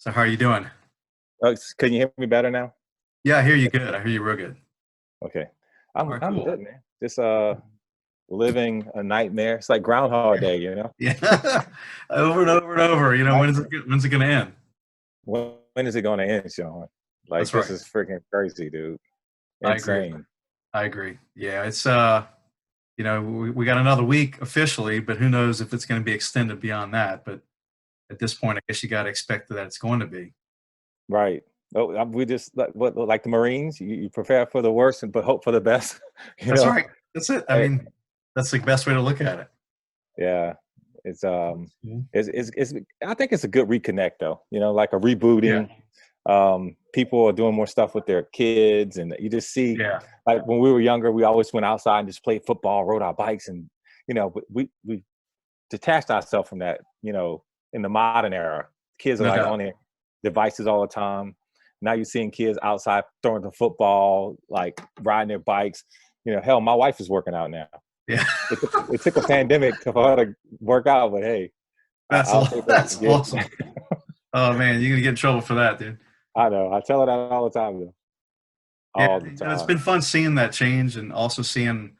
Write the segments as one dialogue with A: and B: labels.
A: So how are you doing?
B: Oh, can you hear me better now?
A: Yeah, I hear you good. I hear you real good.
B: Okay.
A: All
B: I'm
A: right,
B: I'm
A: cool.
B: good, man. Just living a nightmare. It's like Groundhog Day, you know?
A: Yeah, over and over and over.
B: Nightmare.
A: When's it gonna end?
B: When is it gonna end, Sean? Like
A: That's
B: this
A: right.
B: is freaking crazy, dude.
A: I agree.
B: Insane.
A: I agree. Yeah, it's we got another week officially, but who knows if it's going to be extended beyond that. But at this point, I guess you got to expect that it's going to be.
B: Right. Oh, we just like the Marines, you prepare for the worst but hope for the best, you
A: That's
B: know?
A: right. That's it. I
B: Eh,
A: mean, that's the best way to look at it.
B: yeah. It's
A: Mhm.
B: it's I think it's a good reconnect though, like a
A: Yeah.
B: rebooting. People are doing more stuff with their kids, and you just see,
A: Yeah.
B: like when we were younger, we always went outside and just played football, rode our bikes, and but we detached ourselves from that. In the modern era, kids are
A: No
B: like
A: doubt.
B: on their devices all the time. Now you're seeing kids outside throwing the football, like riding their bikes. Hell, my wife is working out now.
A: Yeah.
B: It took a pandemic for her to work out, but hey, I'll take that.
A: That's
B: Yeah,
A: awesome. Oh man, you're gonna get in trouble for that, dude.
B: I know. I tell her that all the time, though.
A: Yeah,
B: All the
A: it's
B: time.
A: been fun seeing that change and also seeing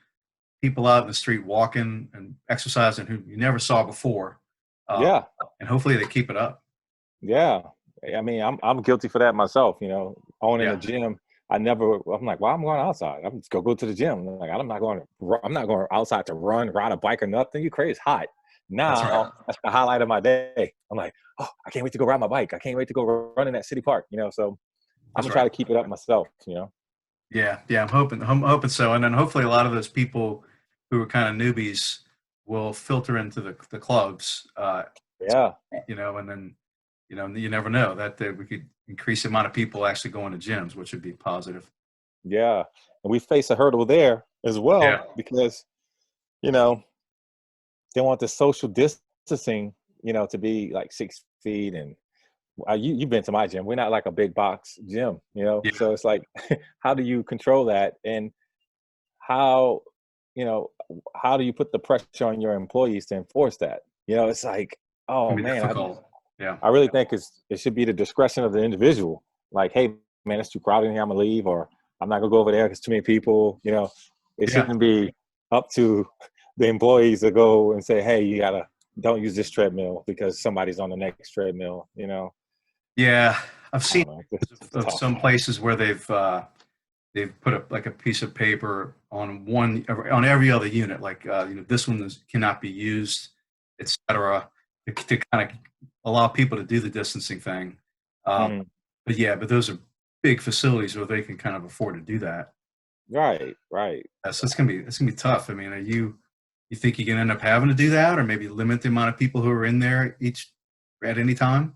A: people out in the street walking and exercising who you never saw before. Uh,
B: Yeah,
A: and hopefully they keep it up.
B: yeah. I mean, I'm guilty for that myself. Owning a
A: Yeah,
B: gym. I'm like, well, I'm going outside. I'm just go to the gym. Like, I'm not going outside to run, ride a bike or nothing. You crazy? It's hot.
A: that's right.
B: Now that's the highlight of my day. I'm like, oh, I can't wait to go ride my bike. I can't wait to go run in that city park. So I'm
A: That's
B: gonna try
A: right.
B: to keep it up myself.
A: Yeah, yeah. I'm hoping so. And then hopefully a lot of those people who are kind of newbies will filter into the clubs.
B: Yeah,
A: And then you never know that we could increase the amount of people actually going to gyms, which would be positive.
B: yeah. And we face a hurdle there as well
A: Yeah,
B: because you know they want the social distancing, to be like 6 feet. And you've been to my gym. We're not like a big box gym,
A: yeah,
B: so it's like, how do you control that? And how, you know, how do you put the pressure on your employees to enforce that? It's like,
A: it can
B: oh
A: be
B: man,
A: difficult. Yeah,
B: I really think it should be the discretion of the individual. Like, hey, man, it's too crowded in here. I'm gonna leave, or I'm not gonna go over there because too many people. It
A: yeah,
B: shouldn't be up to the employees to go and say, hey, you gotta don't use this treadmill because somebody's on the next treadmill.
A: yeah. I've
B: I
A: seen
B: don't know.
A: pictures
B: It's
A: of
B: tough.
A: some places where they've put up like a piece of paper on every other unit, like this one cannot be used, etc. To kind of allow people to do the distancing thing. Um,
B: Mhm.
A: but those are big facilities where they can kind of afford to do that.
B: Right, right.
A: So it's gonna be tough. I mean, you think you can end up having to do that, or maybe limit the amount of people who are in there each at any time?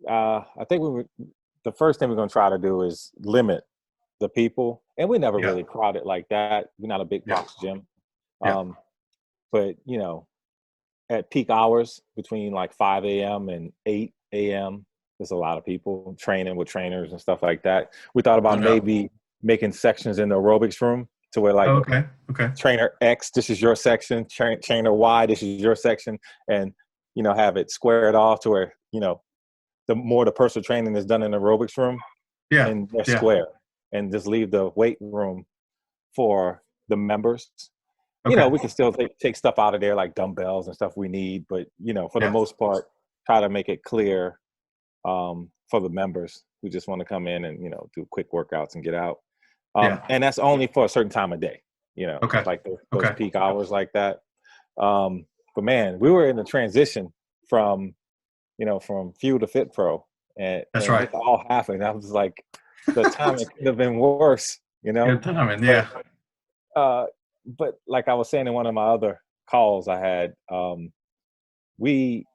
B: I think the first thing we're going to try to do is limit the people, and we never
A: Yeah,
B: really crowded like that. We're not a big
A: yeah,
B: box gym,
A: yeah,
B: um, but at peak hours between like 5 a.m. and 8 a.m., there's a lot of people training with trainers and stuff like that. We thought
A: no
B: about
A: doubt.
B: maybe making sections in the aerobics room to where,
A: Oh,
B: like,
A: okay, okay,
B: trainer X, this is your section, trainer Y, this is your section, and have it squared off to where the more the personal training is done in the aerobics room
A: yeah,
B: and they're
A: yeah,
B: square, and just leave the weight room for the members.
A: okay,
B: We can still take stuff out of there like dumbbells and stuff we need, but for the
A: yeah,
B: most part, try to make it clear, for the members who just want to come in and do quick workouts and get out.
A: yeah,
B: And that's only for a certain time of day,
A: okay,
B: like those
A: okay.
B: peak hours like that. But man, we were in the transition from from Fuel to FitPro, and
A: That's
B: and this
A: right.
B: all happened. I was like, the timing could have been worse.
A: Good timing.
B: But
A: Yeah.
B: uh, but like I was saying in one of my other calls I had, we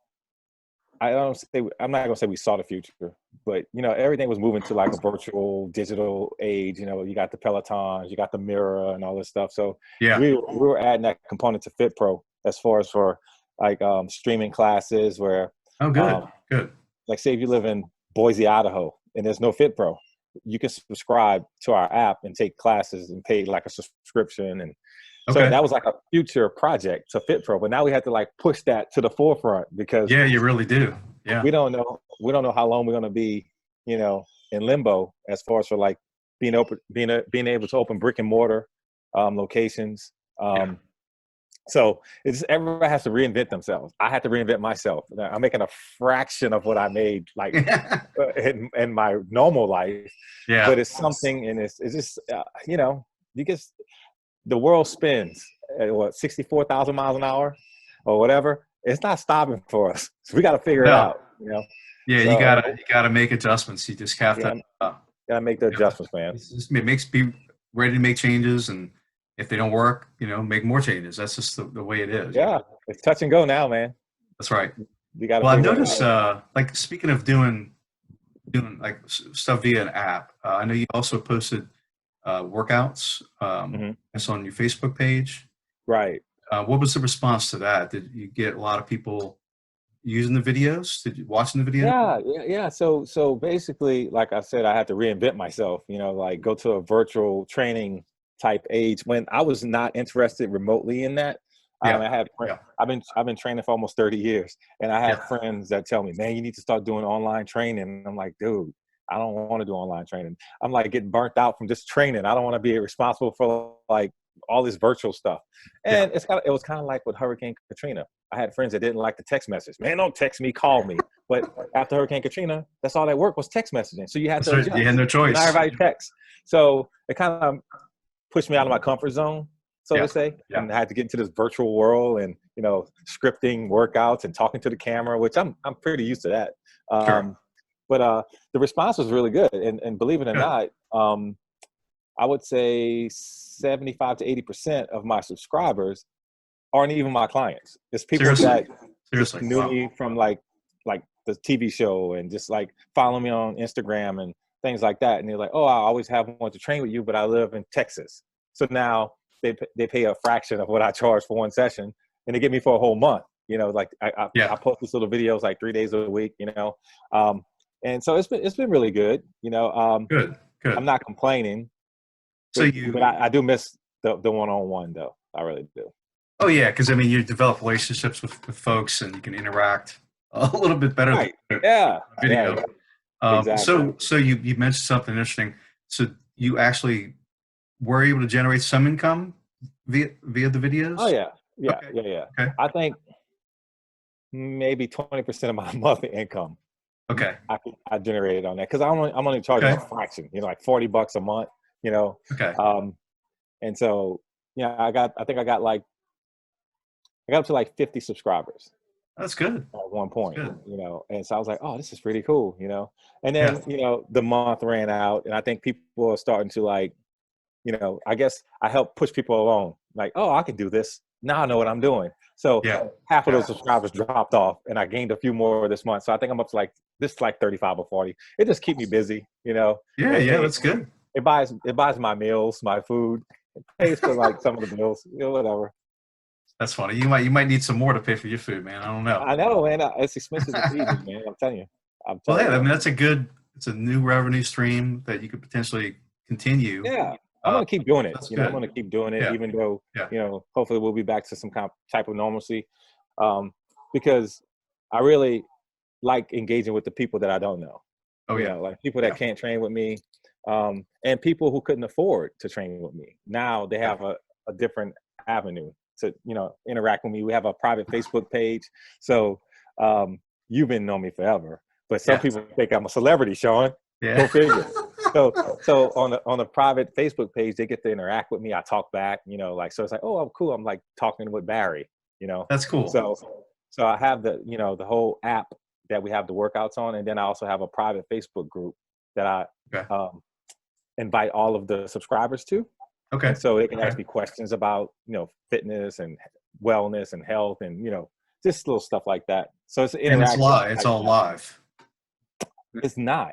B: I don't say I'm not gonna say we saw the future, but everything was moving to like a virtual digital age. You got the Pelotons, you got the mirror, and all this stuff. So
A: Yeah.
B: we were adding that component to FitPro as far as for like streaming classes where,
A: Oh, good.
B: um,
A: Good.
B: like, say if you live in Boise, Idaho, and there's no FitPro, you can subscribe to our app and take classes and pay like a subscription. And so
A: Okay.
B: that was like a future project to FitPro, but now we had to like push that to the forefront because
A: Yeah, you really do. Yeah.
B: We don't know how long we're going to be, you know, in limbo as far as for like being able to open brick and mortar locations.
A: Yeah.
B: So it's everybody has to reinvent themselves. I had to reinvent myself. I'm making a fraction of what I made like in my normal life,
A: Yeah.
B: but it's something, and it's just you know, you get the world spins at what 64,000 miles an hour or whatever. It's not stopping for us. So we got to figure it
A: No.
B: out. You know.
A: Yeah.
B: So
A: You gotta make adjustments. You just have
B: yeah,
A: to.
B: gotta make the adjustments, man.
A: It makes be ready to make changes, and if they don't work, make more changes. That's just the way it is.
B: Yeah, it's touch and go now, man.
A: That's right.
B: You got to
A: Well, I've
B: figure it
A: noticed,
B: out.
A: like speaking of doing like stuff via an app, I know you also posted workouts.
B: Mhm.
A: That's on your Facebook page.
B: Right.
A: What was the response to that? Did you get a lot of people using the videos? Did you watching the videos?
B: Yeah. So basically, like I said, I had to reinvent myself. You know, like go to a virtual training type age when I was not interested remotely in that.
A: Yeah.
B: I had
A: Yeah.
B: I've been training for almost 30 years, and I have
A: Yeah.
B: friends that tell me, "Man, you need to start doing online training." And I'm like, "Dude, I don't want to do online training. I'm like getting burnt out from just training. I don't want to be responsible for like all this virtual stuff."
A: Yeah.
B: And it was kind of like with Hurricane Katrina. I had friends that didn't like the text message. Man, don't text me, call me. But after Hurricane Katrina, that's all that worked was text messaging. So you had
A: That's
B: to
A: right. You had
B: adjust.
A: no
B: So now
A: choice.
B: everybody texts. So it kind of pushed me out of my comfort zone, so
A: Yeah.
B: to say,
A: Yeah.
B: and I had to get into this virtual world and scripting workouts and talking to the camera, which I'm pretty used to that.
A: Sure.
B: But the response was really good, and believe it or
A: Good.
B: not, I would say 75 to 80% of my subscribers aren't even my clients. It's people
A: Seriously.
B: that just
A: Seriously.
B: knew
A: Wow.
B: me from like the TV show and just like follow me on Instagram and things like that. And they're like, "Oh, I always have wanted to train with you, but I live in Texas." So now they pay a fraction of what I charge for one session, and they get me for a whole month. Like I
A: Yeah.
B: post these little videos like 3 days a week. Um, and so it's been really good.
A: Good.
B: I'm
A: Good.
B: not complaining,
A: So
B: but I do miss the one-on-one though. I really do.
A: oh yeah, because I mean, you develop relationships with folks, and you can interact a little bit better
B: Right.
A: than
B: Yeah.
A: video.
B: Yeah. Exactly.
A: So you mentioned something interesting. So you actually were able to generate some income via the
B: Oh
A: videos?
B: yeah. Yeah.
A: Okay.
B: Yeah. Yeah.
A: Okay.
B: I think maybe 20% of my monthly income
A: Okay.
B: I generated on that because I'm only charging
A: Okay.
B: a fraction, like $40 a month, you know.
A: Okay.
B: Um, and so I think I got up to like 50 subscribers
A: That's good.
B: at one
A: That's
B: point,
A: good.
B: and so I was like, oh, this is pretty cool, And
A: Yeah.
B: then the month ran out, and I think people are starting to like, I guess I helped push people along, like, oh, I can do this. Now I know what I'm doing. So
A: Yeah.
B: half of
A: Yeah.
B: those subscribers dropped off, and I gained a few more this month. So I think I'm up to like 35 or 40. It just keep me busy,
A: Yeah.
B: It,
A: Yeah.
B: it,
A: That's good.
B: it buys my meals, my food, it pays for like some of the bills, whatever.
A: That's funny. You might need some more to pay for your food, man. I don't know.
B: I know, man. It's expensive to feed me, man. I'm telling you. I'm
A: Well,
B: telling
A: yeah. I
B: you.
A: mean, it's a new revenue stream that you could potentially continue.
B: Yeah, I'm gonna keep doing it.
A: That's
B: I'm
A: good.
B: gonna keep doing it,
A: Yeah.
B: even though
A: Yeah.
B: hopefully we'll be back to some type of normalcy, because I really like engaging with the people that I don't know.
A: Oh yeah.
B: Like people that
A: Yeah.
B: can't train with me, and people who couldn't afford to train with me. Now they
A: Yeah.
B: have a different avenue to interact with me. We have a private Facebook page, so you've been knowing me forever, but some
A: Yeah.
B: people think I'm a celebrity, Sean.
A: Yeah.
B: Go figure. So on a private Facebook page, they get to interact with me. I talk back, so it's like, oh, I'm cool. I'm like talking with Barry,
A: That's cool.
B: So I have the whole app that we have the workouts on, and then I also have a private Facebook group that I
A: Okay.
B: invite all of the subscribers to,
A: Okay.
B: and so they can
A: Okay.
B: ask me questions about fitness and wellness and health and just little stuff like that. So it's
A: And it's
B: interactive.
A: live. It's all live.
B: It's not.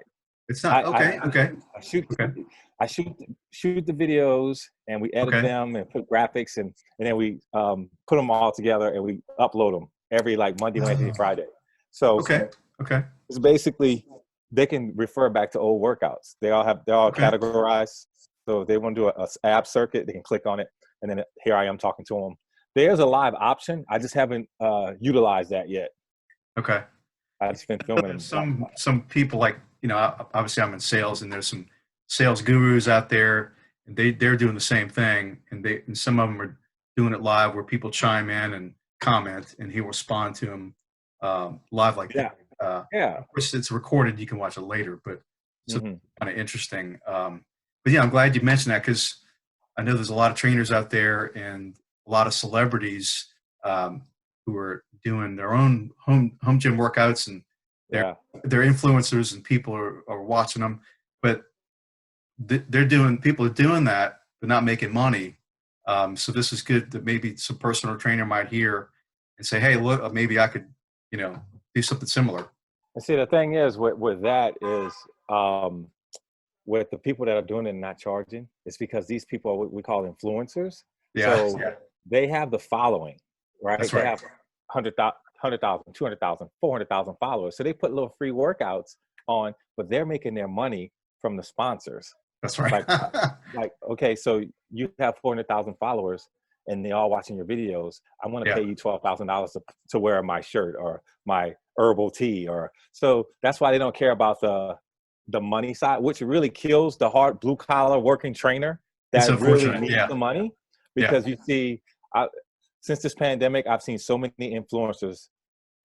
A: It's not. Okay. Okay.
B: I shoot
A: Okay.
B: I shoot the videos, and we edit
A: Okay.
B: them and put graphics, and then we put them all together and we upload them every like Monday, Wednesday, Friday. So
A: Okay. Okay.
B: it's basically they can refer back to old workouts. They're all
A: Okay.
B: categorized. So if they want to do a ab circuit, they can click on it, and then here I am talking to them. There's a live option. I just haven't utilized that yet.
A: Okay.
B: I just been filming
A: There's
B: them.
A: some people like, obviously I'm in sales, and there's some sales gurus out there, and they're doing the same thing, and some of them are doing it live where people chime in and comment, and he'll respond to them live like
B: Yeah,
A: that.
B: yeah.
A: Of course, it's recorded; you can watch it later, but so
B: Hmm.
A: kind of interesting. But yeah, I'm glad you mentioned that, because I know there's a lot of trainers out there and a lot of celebrities who are doing their own home gym workouts, and they're
B: Yeah.
A: they're influencers, and people are watching them, but people are doing that but not making money. So this is good that maybe some personal trainer might hear and say, hey, look, maybe I could, do something similar.
B: And see, the thing is with that is, with the people that are doing it and not charging, it's because these people are what we call influencers.
A: Yeah,
B: So
A: yeah,
B: they have the following, right?
A: that's
B: They
A: right.
B: have 100,000, 200,000, 400,000 followers. So they put little free workouts on, but they're making their money from the sponsors.
A: That's right.
B: Like, okay, so you have 400,000 followers and they all watching your videos. I want to
A: Yeah,
B: pay you $12,000 to wear my shirt or my herbal tea, or so that's why they don't care about the money side, which really kills the hard blue collar working trainer
A: it's
B: that really
A: unfortunate.
B: needs
A: Yeah,
B: the money.
A: yeah,
B: Because you see, since this pandemic, I've seen so many influencers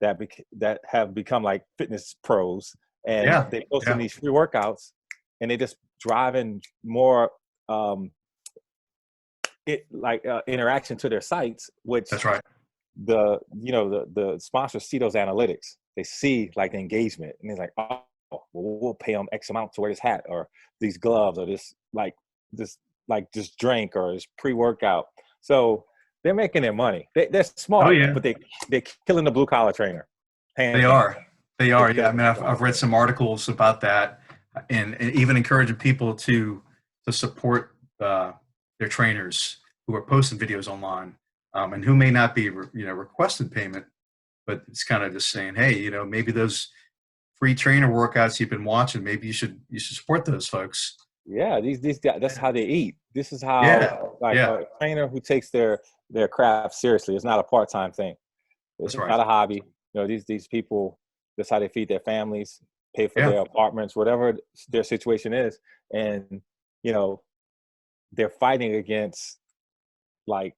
B: that have become like fitness pros, and
A: yeah,
B: they posting
A: yeah.
B: these free workouts, and they just driving more um, interaction to their sites, which
A: That's right.
B: the sponsors see those analytics. They see like the engagement, and they're like, oh, well, we'll pay them X amount to wear this hat or these gloves or this drink or this pre-workout. So they're making their money. They're
A: Oh
B: smart,
A: yeah,
B: but they're killing the blue collar trainer, hands
A: they
B: down.
A: are. They
B: They're
A: are. Yeah, I
B: killing
A: mean,
B: the blue
A: I've
B: collar
A: read
B: trainer.
A: some articles about that, and even encouraging people to support their trainers who are posting videos online, and who may not be requesting payment, but it's kind of just saying, hey, maybe those free trainer workouts you've been watching, maybe you should support those folks.
B: Yeah, these guys, that's how they eat. This is
A: Yeah,
B: how, like,
A: yeah,
B: a trainer who takes their craft seriously. It's not a part-time thing. It's
A: that's right.
B: not a hobby. These people, that's how they feed their families, pay for
A: Yeah,
B: their apartments, whatever their situation is. And, you know, they're fighting against like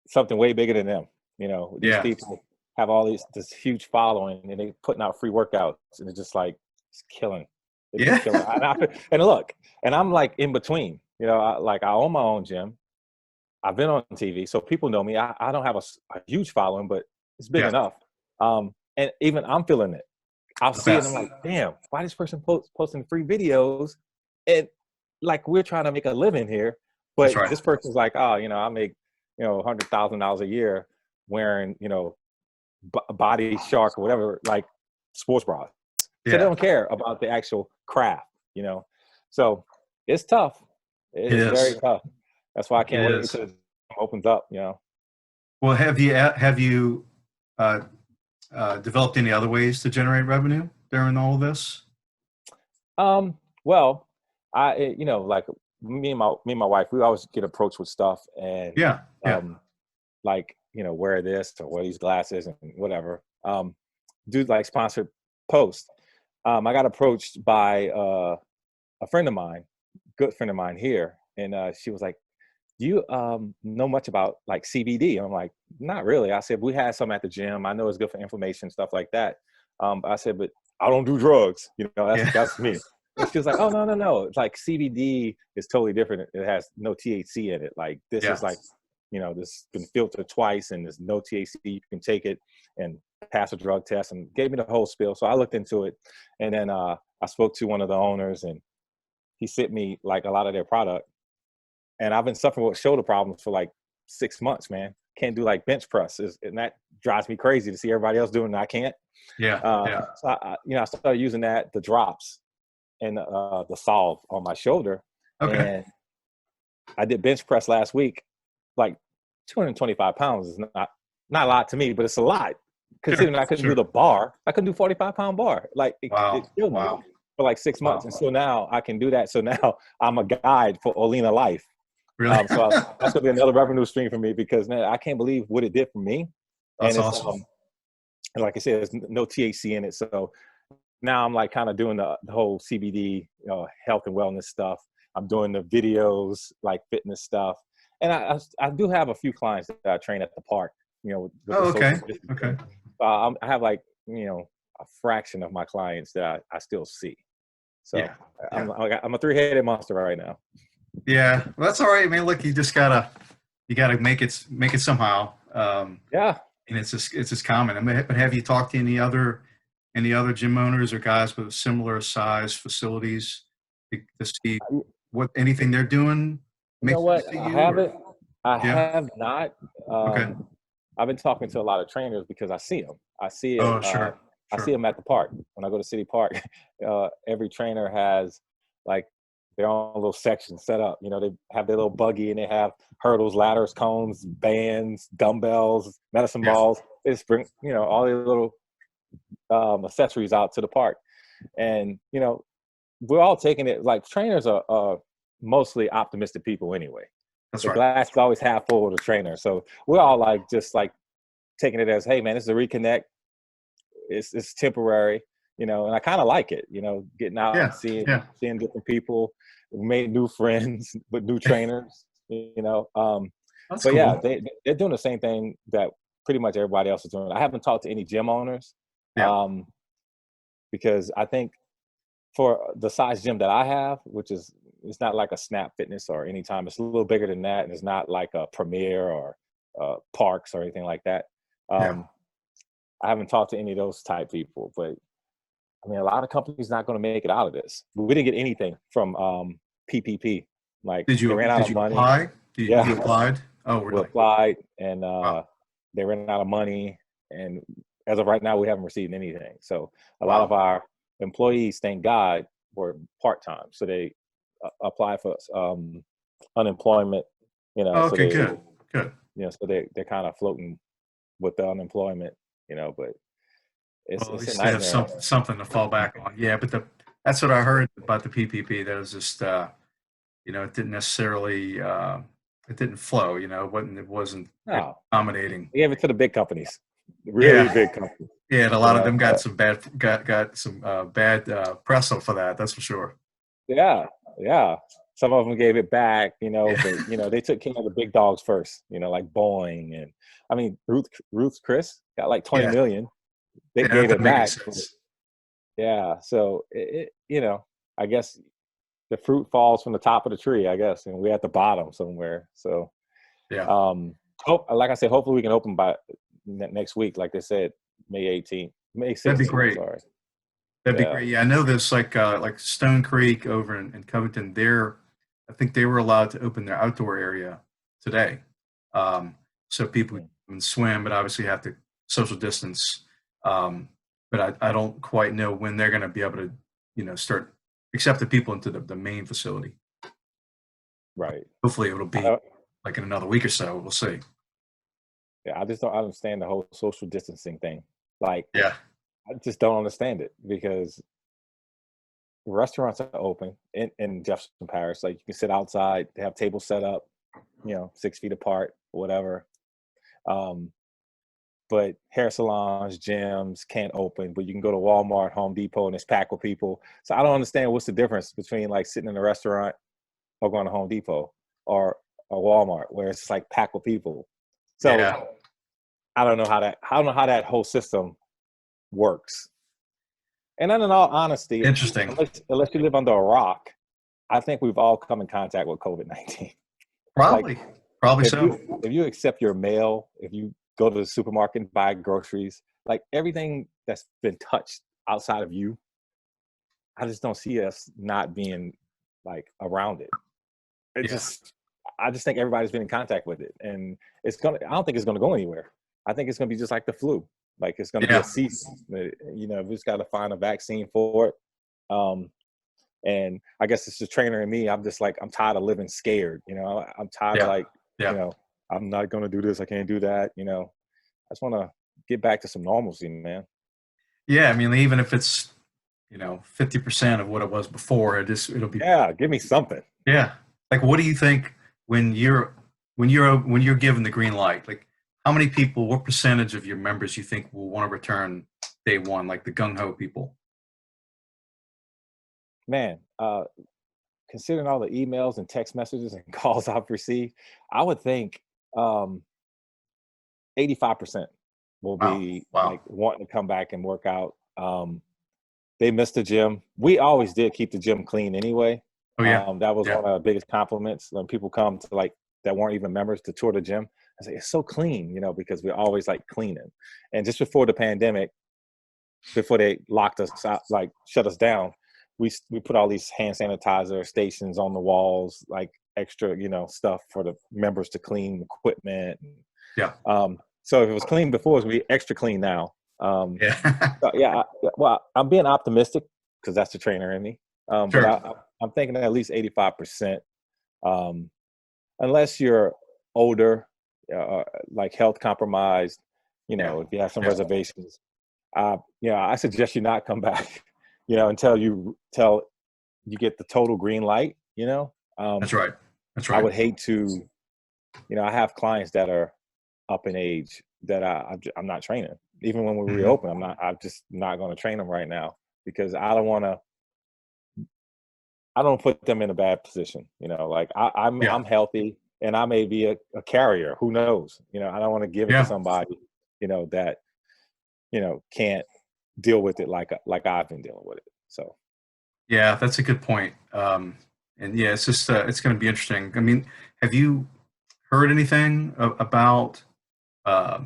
B: something way bigger than them. These
A: yeah,
B: people have all this huge following, and they putting out free workouts, and it's just like it's killing. They're just killing.
A: yeah.
B: And look, and I'm like in between. I own my own gym. I've been on TV, so people know me. I don't have a huge following, but it's big
A: Yeah,
B: enough. And even I'm feeling it. I'll
A: the
B: see it, and I'm
A: best.
B: like, damn, why this person posting free videos? And like, we're trying to make a living here,
A: That's
B: but
A: right.
B: this person's like, oh, I make $100,000 a year wearing Body Shark or whatever, like sports bras. So they
A: Yeah,
B: don't care about the actual craft. So it's tough.
A: it
B: It's very
A: is.
B: tough. That's why I
A: It
B: can't wait
A: is.
B: till it opens up.
A: Well, have you uh, developed any other ways to generate revenue during all of this?
B: Well, like me and my wife, we always get approached with stuff, and
A: Yeah, yeah.
B: um, like, wear this or wear these glasses and whatever. Do like sponsored posts. I got approached by a friend of mine, good friend of mine here, and she was like, "Do you know much about like CBD?" And I'm like, "Not really." I said, "We had some at the gym. I know it's good for inflammation, stuff like that." I said, "But I don't do drugs.
A: Yeah.
B: That's me." And she was like, "Oh, no, no, no. It's like CBD is totally different. It has no THC in it. Like, this
A: Yeah.
B: is like, this has been filtered twice, and there's no THC. You can take it and pass a drug test," and gave me the whole spiel. So I looked into it, and then I spoke to one of the owners, and he sent me like a lot of their product. And I've been suffering with shoulder problems for like 6 months, man. Can't do like bench presses, and that drives me crazy to see everybody else doing it and I can't.
A: Yeah. Yeah.
B: So I started using the drops and the solve on my shoulder,
A: Okay.
B: and I did bench press last week. Like 225 pounds is not a lot to me, but it's a lot
A: Sure.
B: considering I couldn't do
A: Sure.
B: the bar. I couldn't do 45-pound bar. Like, it
A: Wow.
B: killed me
A: Wow.
B: for like 6 months,
A: Wow.
B: and so now I can do that. So now I'm a guide for Olina Life.
A: Really?
B: That's gonna be another revenue stream for me, because man, I can't believe what it did for me. And
A: That's awesome.
B: And like I said, there's no THC in it. So now I'm like kind of doing the whole CBD, health and wellness stuff. I'm doing the videos, like fitness stuff. And I do have a few clients that I train at the park, with the
A: Oh,
B: social
A: okay.
B: distancing.
A: Okay.
B: I have like, a fraction of my clients that I still see. So
A: Yeah.
B: I'm a three-headed monster right now.
A: Yeah. Well, that's all right, man. Look, you gotta make it somehow.
B: Yeah.
A: And it's just common. I mean, but have you talked to any other gym owners or guys with similar size facilities to see what anything they're doing
B: You know
A: makes
B: what?
A: sense to
B: I
A: you?
B: haven't. I
A: Yeah.
B: have not.
A: Okay.
B: I've been talking to a lot of trainers because I see them. I see it.
A: Oh, sure.
B: I see
A: Sure.
B: them at the park when I go to City Park. Every trainer has like their own little section set up. They have their little buggy and they have hurdles, ladders, cones, bands, dumbbells, medicine
A: Yeah.
B: balls. They just bring all these little accessories out to the park, and we're all taking it like trainers are mostly optimistic people anyway.
A: That's
B: The
A: right.
B: glass is always half full with the trainer. So we're all like, just like taking it as, hey man, this is a reconnect. It's temporary, and I kind of like it, getting out
A: Yeah.
B: and seeing
A: Yeah.
B: different people. We made new friends with new trainers,
A: That's
B: but
A: cool.
B: yeah, they're doing the same thing that pretty much everybody else is doing. I haven't talked to any gym owners,
A: Yeah.
B: because I think for the size gym that I have, which is, it's not like a Snap Fitness or Anytime. It's a little bigger than that, and it's not like a Premier or Parks or anything like that.
A: Yeah.
B: I haven't talked to any of those type people, but I mean, a lot of companies not going to make it out of this. We didn't get anything from PPP. Like
A: Did
B: they
A: you
B: ran out of money.
A: apply? You
B: Yeah,
A: applied? Oh,
B: we
A: really?
B: applied, and
A: Wow.
B: they ran out of money. And as of right now, we haven't received anything. So a lot of
A: Wow.
B: our employees, thank God, were part time. So they apply for unemployment.
A: Oh,
B: So
A: okay.
B: they,
A: Good. Good.
B: so they're kind of floating with the unemployment. But
A: Well, at
B: it's a
A: least they have
B: nightmare.
A: something to fall back on. Yeah, but that's what I heard about the PPP. That was just it didn't necessarily it didn't flow. It wasn't
B: No,
A: accommodating.
B: they gave it to the big companies, really
A: Yeah,
B: big companies.
A: yeah, and a lot of them got some bad press for that. That's for sure.
B: Yeah, yeah. Some of them gave it back,
A: Yeah,
B: but they took care of the big dogs first, like Boeing, and I mean Ruth's Chris got like 20
A: yeah,
B: million. They
A: yeah. That
B: gave
A: doesn't
B: it
A: make any
B: back.
A: sense.
B: Yeah, so I guess the fruit falls from the top of the tree, I guess, and we're at the bottom somewhere. So,
A: Yeah,
B: like I said, hopefully we can open by next week, like they said, May 18th, May
A: that'd be
B: 16th.
A: great.
B: Sorry.
A: That'd be
B: Yeah.
A: great. Yeah, I know there's like Stone Creek over in Covington. I think they were allowed to open their outdoor area today, so people can swim, but obviously have to social distance. But I don't quite know when they're going to be able to, start accepting people into the main facility.
B: Right.
A: Hopefully, it'll be
B: I
A: like in another week or so. We'll see.
B: Yeah, I just don't understand the whole social distancing thing. Like,
A: Yeah,
B: I just don't understand it because restaurants are open in Jefferson Parish. Like, you can sit outside, they have tables set up, 6 feet apart, whatever. But hair salons, gyms can't open, but you can go to Walmart, Home Depot, and it's packed with people. So I don't understand what's the difference between like sitting in a restaurant or going to Home Depot or Walmart where it's like packed with people. So
A: yeah.
B: I don't know how that whole system works. And then in all honesty,
A: Interesting.
B: unless you live under a rock, I think we've all come in contact with COVID-19.
A: Probably, probably so.
B: If you accept your mail, if you go to the supermarket and buy groceries, like everything that's been touched outside of you, I just don't see us not being like around it.
A: Yeah.
B: I just think everybody's been in contact with it, and I don't think it's gonna go anywhere. I think it's gonna be just like the flu. Like it's gonna be
A: Yeah.
B: a season. We just got to find a vaccine for it. And I guess it's the trainer in me. I'm just like, I'm tired of living scared. I'm tired of like,
A: Yeah.
B: I'm not gonna do this. I can't do that. I just want to get back to some normalcy, man.
A: Yeah, I mean, even if it's 50% of what it was before, it'll be.
B: Yeah, give me something.
A: Yeah, like what do you think when you're given the green light? Like, how many people, what percentage of your members you think will want to return day one, like the gung ho people?
B: Man, considering all the emails and text messages and calls I've received, I would think 85% will
A: Wow.
B: be
A: Wow.
B: like wanting to come back and work out. They miss the gym. We always did keep the gym clean anyway.
A: Oh yeah.
B: That was
A: Yeah.
B: one of the biggest compliments when people come to like that weren't even members to tour the gym. I say it's so clean, because we're always like cleaning. And just before the pandemic, before they locked us out, like shut us down, we put all these hand sanitizer stations on the walls, like extra, stuff for the members to clean equipment.
A: Yeah.
B: So if it was clean before, it's gonna be extra clean now.
A: Yeah.
B: So yeah, well, I'm being optimistic because that's the trainer in me. But
A: Sure.
B: I'm thinking at least 85%. Um, unless you're older, like health compromised,
A: Yeah.
B: if you have some
A: Yeah.
B: reservations, I suggest you not come back, until you get the total green light.
A: That's right. That's
B: I
A: right.
B: would hate to, I have clients that are up in age that I'm not training. Even when we
A: Hmm.
B: reopen, I'm just not going to train them right now because I don't put them in a bad position. Like
A: Yeah.
B: I'm healthy and I may be a carrier. Who knows? I don't want to give it to
A: Yeah.
B: somebody, that, can't deal with it like I've been dealing with it. So
A: Yeah. That's a good point. And yeah, it's just, it's going to be interesting. I mean, have you heard anything about, uh,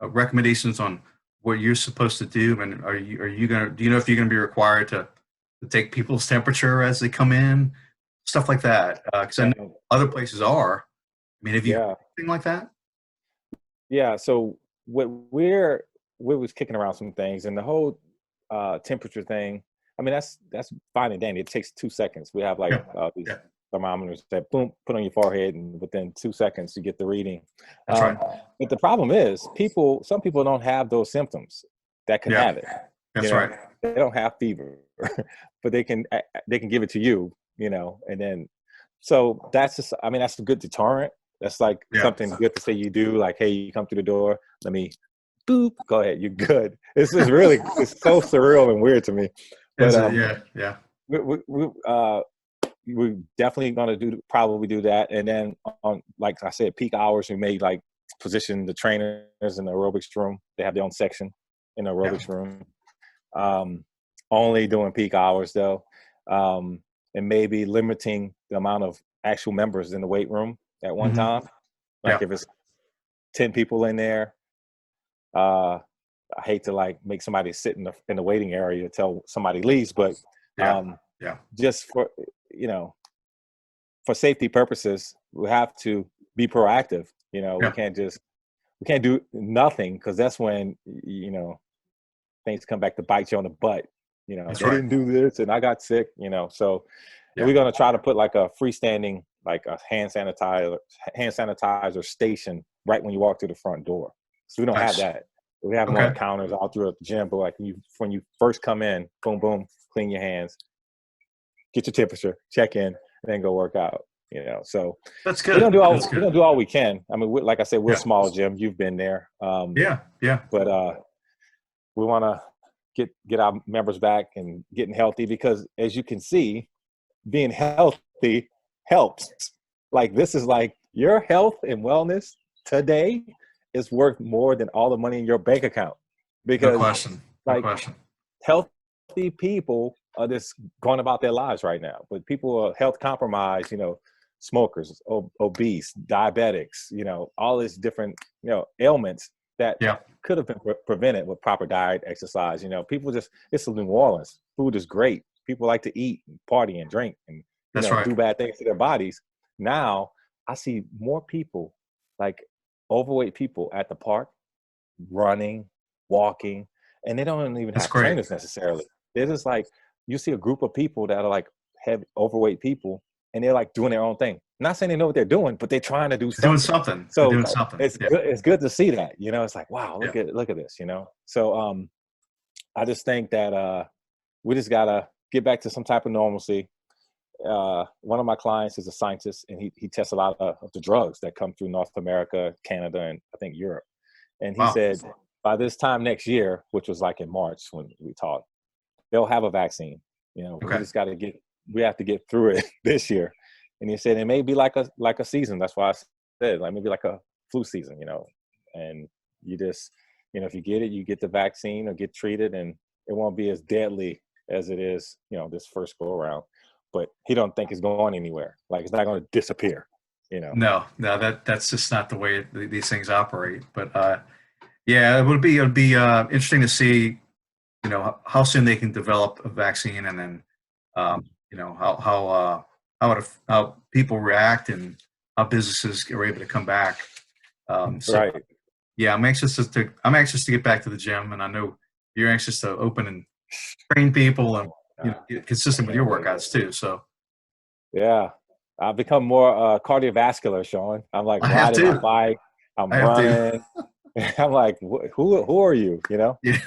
A: recommendations on what you're supposed to do? And are you gonna do you know if you're gonna be required to take people's temperature as they come in, stuff like that? Because I know
B: um,
A: other places are. I mean, have you heard
B: yeah,
A: anything like that?
B: yeah. So what we was kicking around some things and the whole temperature thing. I mean, that's fine and dandy. It takes 2 seconds. We have like
A: Yeah,
B: these
A: yeah,
B: thermometers that boom put on your forehead, and within 2 seconds you get the reading.
A: that's right.
B: But the problem is, some people don't have those symptoms that can
A: Yeah,
B: have it. You
A: that's
B: know,
A: right.
B: they don't have fever, but they can give it to you. And then so that's just. I mean, that's a good deterrent. That's like
A: Yeah,
B: something good to say you do. Like, hey, you come through the door. Let me boop. Go ahead. You're good. It's so surreal and weird to me. But
A: is it? Yeah, yeah,
B: we're definitely going to probably do that. And then on, like I said, peak hours, we may like position the trainers in the aerobics room. They have their own section in the
A: yeah.
B: aerobics room. Only doing peak hours though. And maybe limiting the amount of actual members in the weight room at one
A: Hmm.
B: time. Like
A: Yeah,
B: if it's 10 people in there, uh, I hate to like make somebody sit in the waiting area until somebody leaves, but
A: yeah,
B: um,
A: yeah.
B: just you know, for safety purposes, we have to be proactive. We
A: Yeah,
B: can't do nothing because that's when things come back to bite you on the butt.
A: that's
B: They
A: right.
B: didn't do this and I got sick. So and
A: Yeah,
B: we're gonna try to put like a freestanding, like a hand sanitizer station right when you walk through the front door. So we don't have
A: nice.
B: that. We have them on the
A: Okay,
B: counters all throughout the gym, but like when you first come in, boom, boom, clean your hands, get your temperature, check in, and then go work out. So
A: that's
B: we're
A: good.
B: gonna do all
A: That's
B: we're
A: good.
B: gonna do all we can. I mean, like I said, we're a
A: Yeah,
B: small gym. You've been there,
A: yeah, yeah.
B: but we want to get our members back and getting healthy because, as you can see, being healthy helps. Like this is like your health and wellness today is worth more than all the money in your bank account
A: No
B: because
A: question. No
B: like
A: question.
B: healthy people are just going about their lives right now, but people are health compromised, smokers, obese, diabetics, all these different, ailments that
A: Yeah,
B: could have been prevented with proper diet, exercise. People it's New Orleans. Food is great. People like to eat and party and drink and,
A: that's right.
B: do bad things to their bodies. Now I see more people, like overweight people at the park, running, walking, and they don't even
A: That's
B: have
A: great.
B: trainers necessarily. They're just like, you see a group of people that are like heavy overweight people and they're like doing their own thing. Not saying they know what they're doing, but they're trying to do
A: They're doing
B: something.
A: something. They're
B: So
A: doing something.
B: it's
A: Yeah,
B: good. It's good to see that. It's like, wow,
A: yeah.
B: look at this. So I just think that we just gotta get back to some type of normalcy. one of my clients is a scientist, and he tests a lot of the drugs that come through North America, Canada, and I think Europe. And he
A: Wow.
B: said by this time next year, which was like in March when we talked, they'll have a vaccine. You know,
A: Okay.
B: we have to get through it this year. And he said it may be like a season. That's why I said like maybe like a flu season, you know. And you just, you know, if you get it, you get the vaccine or get treated, and it won't be as deadly as it is, you know, this first go around. But he don't think it's going anywhere. Like it's not going to disappear, you know.
A: No, that's just not the way these things operate. But yeah, it would be interesting to see, you know, how soon they can develop a vaccine, and then you know how people react and how businesses are able to come back. So
B: Right.
A: yeah, I'm anxious to get back to the gym, and I know you're anxious to open and train people and, you know, get
B: I
A: consistent with your
B: can't wait.
A: workouts too. So
B: Yeah. I've become more cardiovascular, Sean. I'm like
A: I have
B: riding my
A: to.
B: bike, I'm
A: I have to.
B: running. I'm like, who are you? You know?
A: Yeah,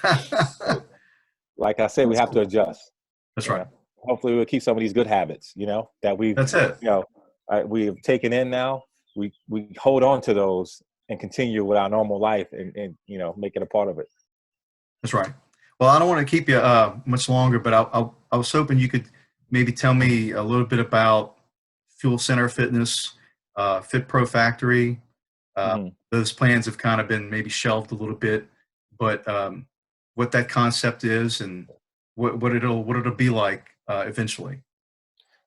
B: Like I said, we
A: that's
B: have to
A: cool.
B: adjust.
A: That's
B: You
A: right.
B: know, hopefully we'll keep some of these good habits, you know, that we've,
A: That's it.
B: you know, we've taken in now. We hold on to those and continue with our normal life, and you know, make it a part of it.
A: That's right. Well, I don't want to keep you much longer, but I was hoping you could maybe tell me a little bit about Fuel Center Fitness, FitPro Factory. Uh,
B: Hmm.
A: those plans have kind of been maybe shelved a little bit, but what that concept is and what it'll be like eventually.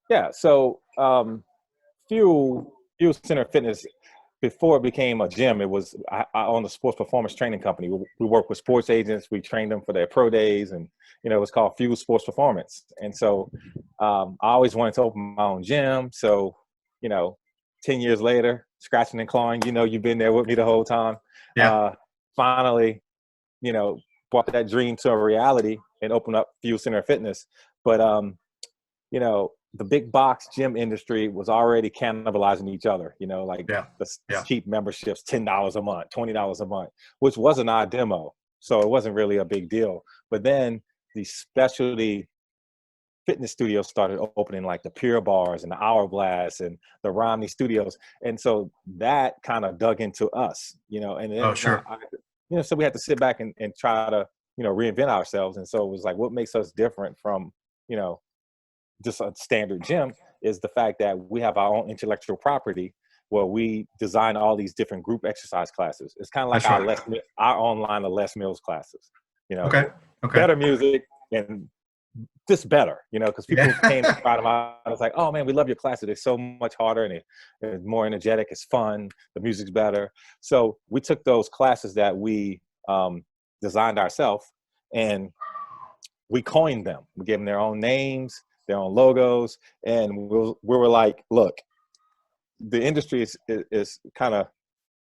B: Yeah. So Fuel Center Fitness, before it became a gym, it was I own a sports performance training company. We work with sports agents. We train them for their pro days, and you know, it was called Fuel Sports Performance. And so I always wanted to open my own gym. So, you know, 10 years later, scratching and clawing, you know, you've been there with me the whole time.
A: Yeah.
B: Uh, Finally, you know, brought that dream to a reality and opened up Fuel Center Fitness. But you know, the big box gym industry was already cannibalizing each other, you know, like
A: Yeah.
B: the
A: Yeah.
B: cheap memberships, $10 a month, $20 a month, which wasn't our demo. So it wasn't really a big deal. But then the specialty fitness studios started opening, like the Pure Bars and the Hourglass and the Romney Studios. And so that kind of dug into us, you know, and
A: Oh,
B: then
A: sure.
B: you know, so we had to sit back and try to, you know, reinvent ourselves. And so it was like, what makes us different from, you know, just a standard gym is the fact that we have our own intellectual property where we design all these different group exercise classes. It's kind of like
A: That's right.
B: our online of Les Mills classes, you know,
A: Okay. Okay.
B: better music and just better, you know, because people came to
A: Yeah.
B: try them out. I was like, oh man, we love your classes. They're so much harder and it's more energetic. It's fun. The music's better. So we took those classes that we designed ourselves, and we coined them. We gave them their own names, their own logos, and we were like, look, the industry is kind of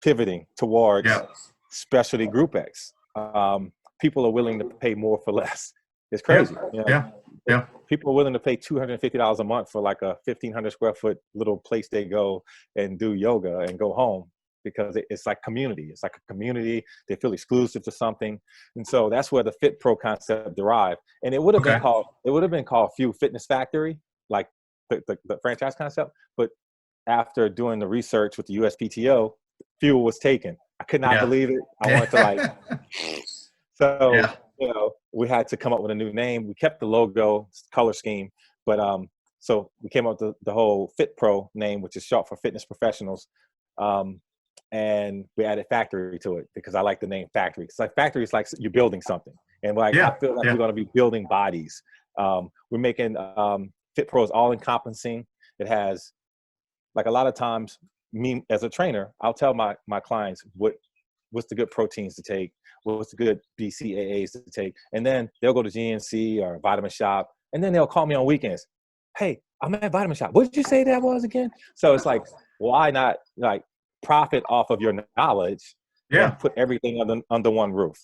B: pivoting towards
A: Yeah.
B: specialty group X. People are willing to pay more for less. It's
A: Yeah.
B: crazy, you know.
A: Yeah. Yeah.
B: People are willing to pay $250 a month for like a 1,500 square foot little place they go and do yoga and go home, because it's like community. It's like a community. They feel exclusive to something. And so that's where the FitPro concept derived. And it would have
A: Okay.
B: been called Fuel Fitness Factory, like the franchise concept. But after doing the research with the USPTO, Fuel was taken. I could not
A: Yeah.
B: believe it. I wanted to like,
A: Yeah.
B: so,
A: Yeah.
B: you know, we had to come up with a new name. We kept the logo, color scheme, but so we came up with the whole FitPro name, which is short for fitness professionals. Um, and we added factory to it because I like the name factory. It's like factory is like you're building something. And like, I
A: Yeah.
B: feel like we're
A: Yeah.
B: going to be building bodies. We're making FitPro is all encompassing. It has, like, a lot of times, me as a trainer, I'll tell my clients what's the good proteins to take, what's the good BCAAs to take, and then they'll go to GNC or Vitamin Shop, and then they'll call me on weekends. Hey, I'm at Vitamin Shop. What did you say that was again? So it's like, why not like profit off of your knowledge
A: Yeah.
B: and put everything under one roof?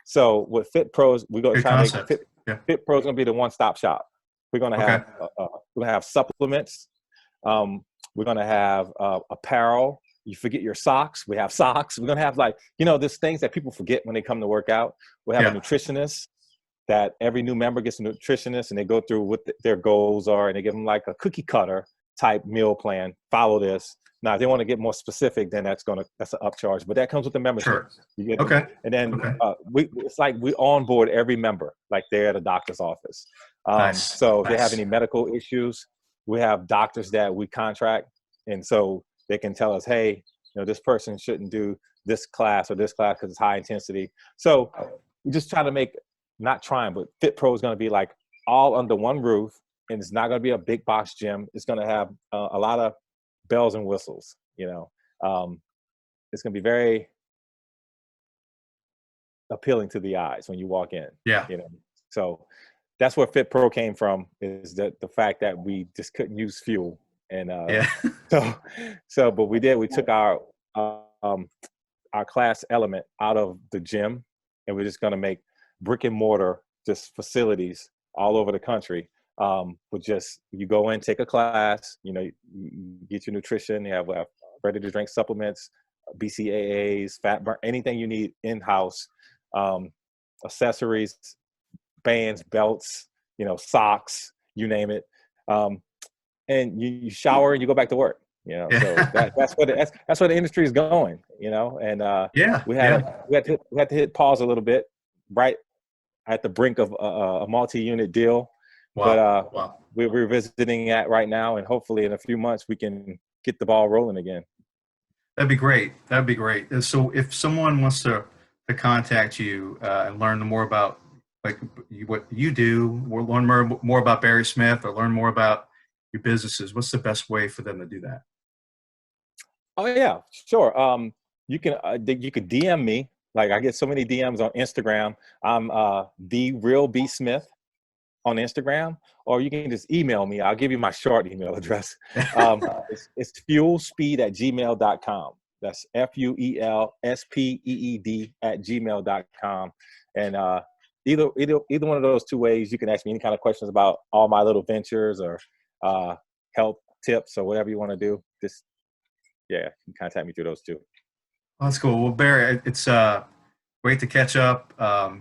B: So with Fit Pros, we're going to
A: Good
B: try to make
A: concept. Yeah.
B: Fit Pros going to be the one-stop shop. We're going to
A: Okay.
B: have supplements. We're going to have apparel. You forget your socks. We have socks. We're going to have, like, you know, there's things that people forget when they come to work out. We'll have a
A: Yeah.
B: nutritionist. that every new member gets a nutritionist, and they go through what their goals are, and they give them like a cookie cutter type meal plan. Follow this. Now, if they want to get more specific, then that's an upcharge, but that comes with the membership.
A: Sure.
B: You get
A: Okay.
B: And then
A: Okay.
B: it's like we onboard every member like they're at a doctor's office.
A: Nice.
B: So if they have
A: Nice.
B: any medical issues, we have doctors that we contract, and so they can tell us, hey, this person shouldn't do this class or this class because it's high intensity. So we just try to make, not trying, but FitPro is going to be like all under one roof, and it's not going to be a big box gym. It's going to have a lot of bells and whistles. It's going to be very appealing to the eyes when you walk in.
A: Yeah.
B: So that's where FitPro came from, is that the fact that we just couldn't use fuel. And
A: Yeah.
B: but we took our class element out of the gym, and we're just going to make brick and mortar just facilities all over the country. But just, you go in, take a class, you get your nutrition, you have ready to drink supplements, BCAAs, fat burn, anything you need in-house, accessories, bands, belts, socks, you name it. And you shower and you go back to work, so that's where the industry is going, and we had to hit pause a little bit right at the brink of a multi-unit deal.
A: Wow.
B: But we're revisiting that right now, and hopefully in a few months we can get the ball rolling again.
A: That'd be great. That'd be great. And so if someone wants to contact you and learn more about what you do, or learn more about Barry Smith, or learn more about your businesses, what's the best way for them to do that?
B: Oh yeah, sure. You can DM me. Like, I get so many DMs on Instagram. I'm the real B Smith on Instagram, or you can just email me. I'll give you my short email address. It's fuelspeed@gmail.com. That's FUELSPEED@gmail.com. And either one of those two ways, you can ask me any kind of questions about all my little ventures or health tips or whatever you want to do. Just, you can contact me through those two.
A: Well, that's cool. Well, Barry, it's great to catch up.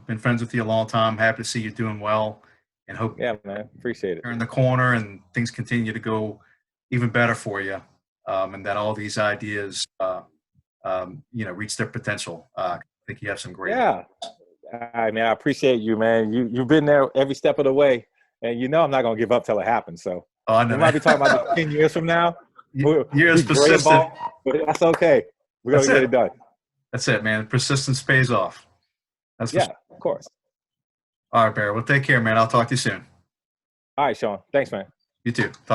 A: Been friends with you a long time. Happy to see you doing well, and hope
B: man, appreciate it.
A: You're in the corner and things continue to go even better for you, and that all these ideas, reach their potential. I think you have some great.
B: Yeah, I appreciate you, man. You've been there every step of the way, and I'm not gonna give up till it happens. So
A: I know,
B: we might be talking about 10 years from now.
A: You're as persistent,
B: but that's okay. We're gonna get it done.
A: That's it, man. Persistence pays off. That's
B: of course.
A: All right, Barry. Well, take care, man. I'll talk to you soon.
B: All right, Sean. Thanks, man.
A: You too. Talk.